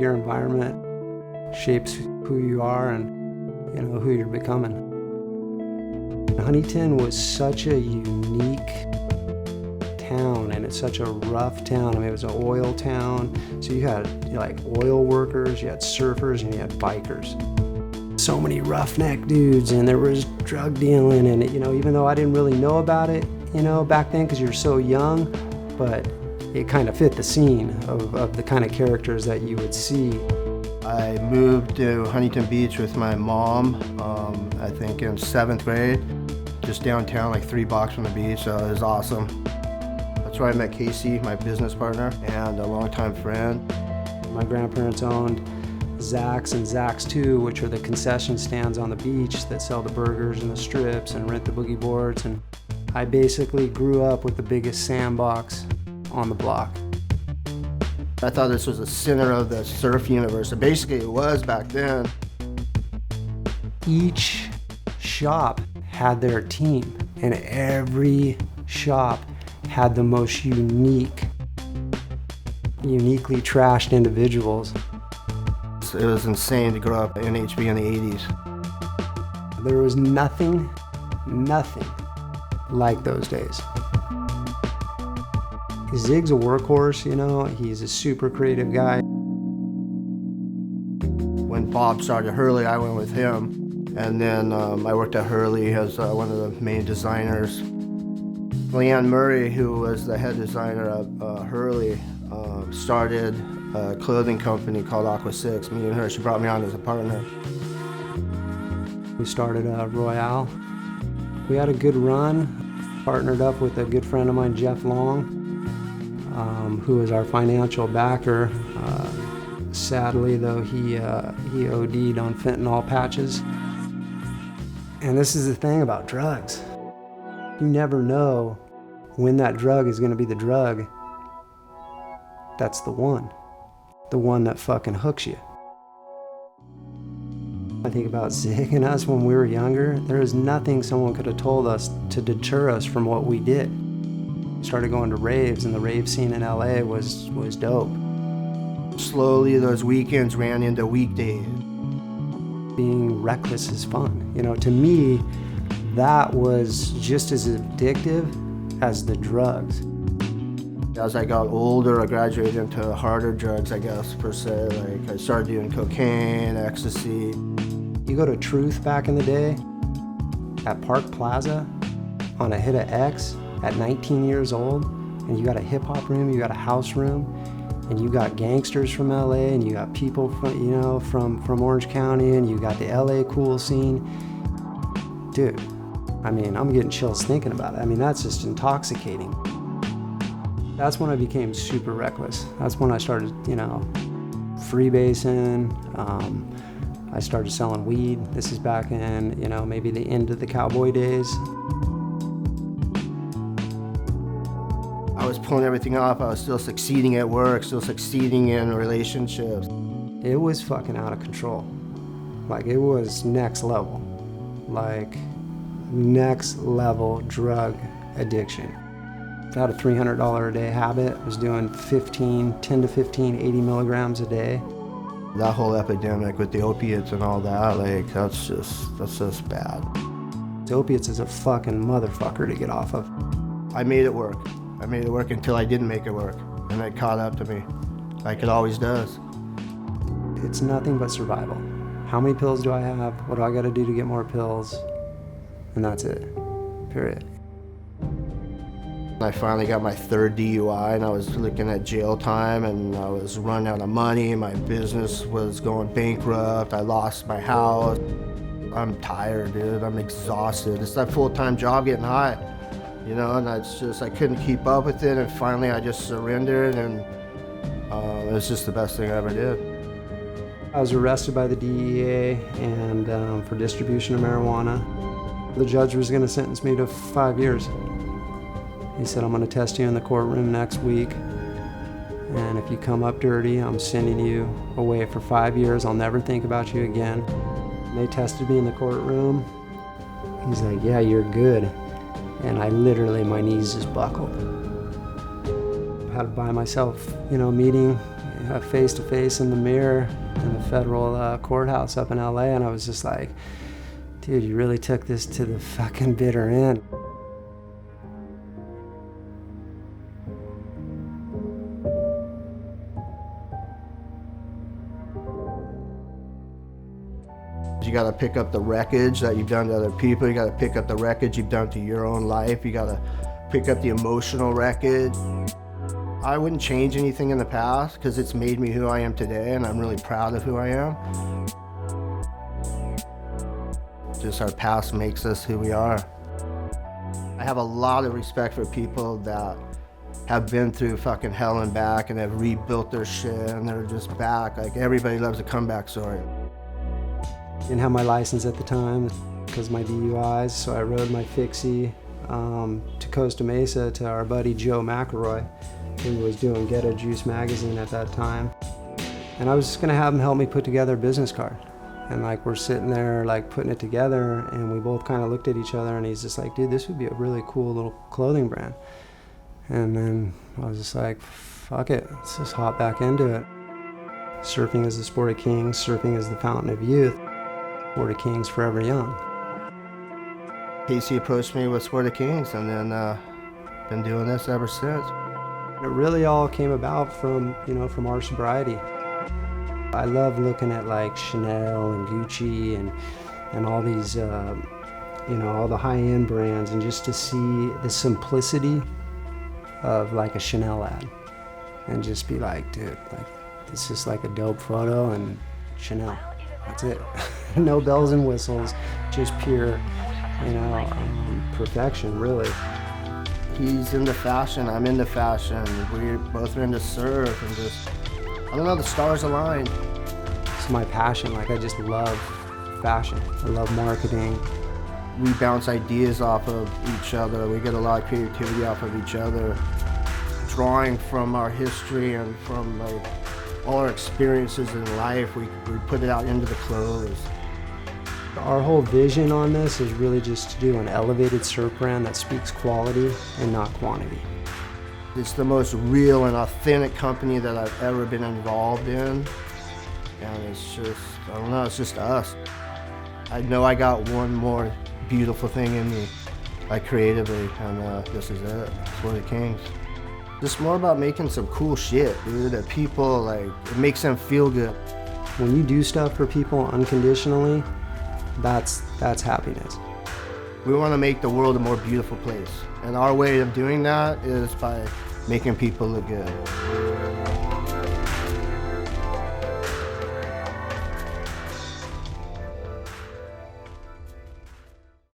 Your environment shapes who you are and, who you're becoming. Huntington was such a unique town, and it's such a rough town. I mean, it was an oil town, so you had oil workers, you had surfers, and you had bikers. So many roughneck dudes, and there was drug dealing, and even though I didn't really know about it, back then because you're so young, but it kind of fit the scene of the kind of characters that you would see. I moved to Huntington Beach with my mom, I think in 7th grade, just downtown, like 3 blocks from the beach, so it was awesome. That's where I met Casey, my business partner, and a longtime friend. My grandparents owned Zach's and Zach's 2, which are the concession stands on the beach that sell the burgers and the strips and rent the boogie boards, and I basically grew up with the biggest sandbox on the block. I thought this was the center of the surf universe, and basically it was back then. Each shop had their team, and every shop had the most uniquely trashed individuals. It was insane to grow up in HB in the 80s. There was nothing like those days. Zig's a workhorse, he's a super creative guy. When Bob started Hurley, I went with him. And then I worked at Hurley as one of the main designers. Leanne Murray, who was the head designer of Hurley, started a clothing company called Aqua 6. Me and her, she brought me on as a partner. We started Royale. We had a good run, partnered up with a good friend of mine, Jeff Long, who was our financial backer. Sadly, though, he OD'd on fentanyl patches. And this is the thing about drugs. You never know when that drug is going to be the drug that's the one that fucking hooks you. I think about Zig and us when we were younger. There was nothing someone could have told us to deter us from what we did. We started going to raves, and the rave scene in LA was dope. Slowly, those weekends ran into weekdays. Being reckless is fun. To me, that was just as addictive as the drugs. As I got older, I graduated into harder drugs, I guess, per se. Like, I started doing cocaine, ecstasy. You go to Truth back in the day, at Park Plaza, on a hit of X, at 19 years old, and you got a hip-hop room, you got a house room, and you got gangsters from LA, and you got people from Orange County, and you got the LA cool scene. Dude, I'm getting chills thinking about it. That's just intoxicating. That's when I became super reckless. That's when I started, freebasing. I started selling weed. This is back in, maybe the end of the cowboy days. I was pulling everything off. I was still succeeding at work, still succeeding in relationships. It was fucking out of control. It was next level. Next level drug addiction. I had a $300 a day habit. I was doing 10 to 15, 80 milligrams a day. That whole epidemic with the opiates and all that, that's just bad. The opiates is a fucking motherfucker to get off of. I made it work. I made it work until I didn't make it work, and it caught up to me, like it always does. It's nothing but survival. How many pills do I have? What do I gotta do to get more pills? And that's it, period. I finally got my 3rd DUI, and I was looking at jail time, and I was running out of money. My business was going bankrupt. I lost my house. I'm tired, dude. I'm exhausted. It's that full-time job getting high, and I couldn't keep up with it, and finally I just surrendered, and it was just the best thing I ever did. I was arrested by the DEA and for distribution of marijuana. The judge was gonna sentence me to 5 years. He said, I'm gonna test you in the courtroom next week, and if you come up dirty, I'm sending you away for 5 years. I'll never think about you again. And they tested me in the courtroom. He's like, yeah, you're good. And I literally, my knees just buckled. I had to buy myself, meeting face to face in the mirror in the federal courthouse up in LA, and I was just like, dude, you really took this to the fucking bitter end. You gotta pick up the wreckage that you've done to other people. You gotta pick up the wreckage you've done to your own life. You gotta pick up the emotional wreckage. I wouldn't change anything in the past because it's made me who I am today, and I'm really proud of who I am. Just our past makes us who we are. I have a lot of respect for people that have been through fucking hell and back and have rebuilt their shit and they're just back. Like, everybody loves a comeback story. Didn't have my license at the time because of my DUIs, so I rode my fixie to Costa Mesa to our buddy Joe McElroy, who was doing Get a Juice magazine at that time. And I was just gonna have him help me put together a business card. And like, we're sitting there like putting it together, and we both kind of looked at each other, and he's just like, dude, this would be a really cool little clothing brand. And then I was just like, fuck it, let's just hop back into it. Surfing is the sport of kings, surfing is the fountain of youth. Sport of Kings, forever young. Casey approached me with Sport of Kings, and then been doing this ever since. It really all came about from, from our sobriety. I love looking at like Chanel and Gucci and all these, all the high-end brands, and just to see the simplicity of like a Chanel ad, and just be like, dude, like, this is like a dope photo and Chanel. That's it. No bells and whistles, just pure, perfection, really. He's into fashion, I'm into fashion. We both are into surf, and just, I don't know, the stars aligned. It's my passion. Like, I just love fashion. I love marketing. We bounce ideas off of each other. We get a lot of creativity off of each other. Drawing from our history and from like all our experiences in life, we put it out into the clothes. Our whole vision on this is really just to do an elevated surf brand that speaks quality and not quantity. It's the most real and authentic company that I've ever been involved in. And it's just, I don't know, it's just us. I know I got one more beautiful thing in me, like creatively, and this is it. Sport of Kings. It's more about making some cool shit, dude, that people, like, it makes them feel good. When you do stuff for people unconditionally, that's happiness. We want to make the world a more beautiful place. And our way of doing that is by making people look good.